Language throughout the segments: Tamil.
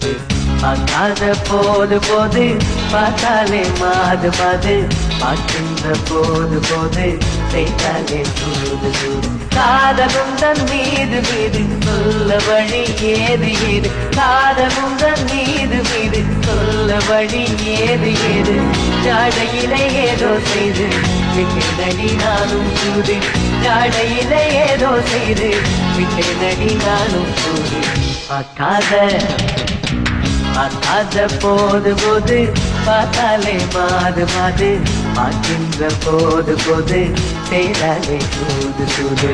சூடு பார்க்காத போது போது பார்த்தாலே மாது மாது பார்க்கின்ற போது போது செய்தாலே சூடு சூடு காதலும் தன் மீது மீது சொல்ல வழி ஏது ஏது காதலும் தன் மீது மீது சொல்ல வழி ஏது ஏது ஜாடையிலே ஏதோ செய்து விட்டேனடி நானும் சூடு ஜாடையிலே ஏதோ செய்து விட்டேனடி நானும் சூடு பார்க்காத போது போது பார்த்தாலே மாது மாது பார்க்கின்ற போது போது செய்தாலே சூது சூது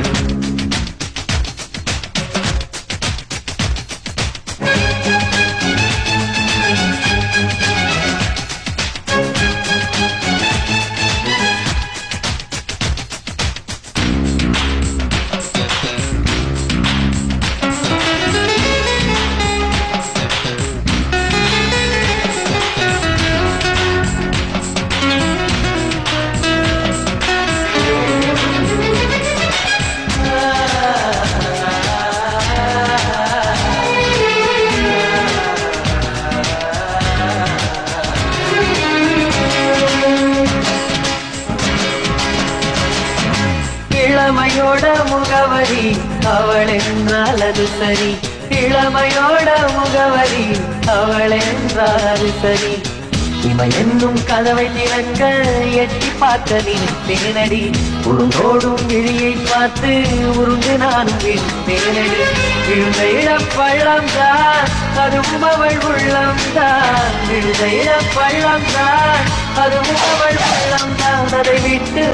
இளமையோட முகவரி அவள் என்றால் அது சரி இளமையோட முகவரி அவள் என்றால் அது சரி இவ என்னும் கதவை திறக்க எட்டி பார்க்க நினைத்தேனடி உருண்டோடும் விழியை பார்த்து உருண்டு நானும் விழுந்தேனடி விழுந்த இழப்பள்ளம் தான் அதுவும் அவள் உள்ளம் தான் விழுந்த இழப்பள்ளம் தான் அதுவும் அவள் உள்ளம் தான் அதை விட்டு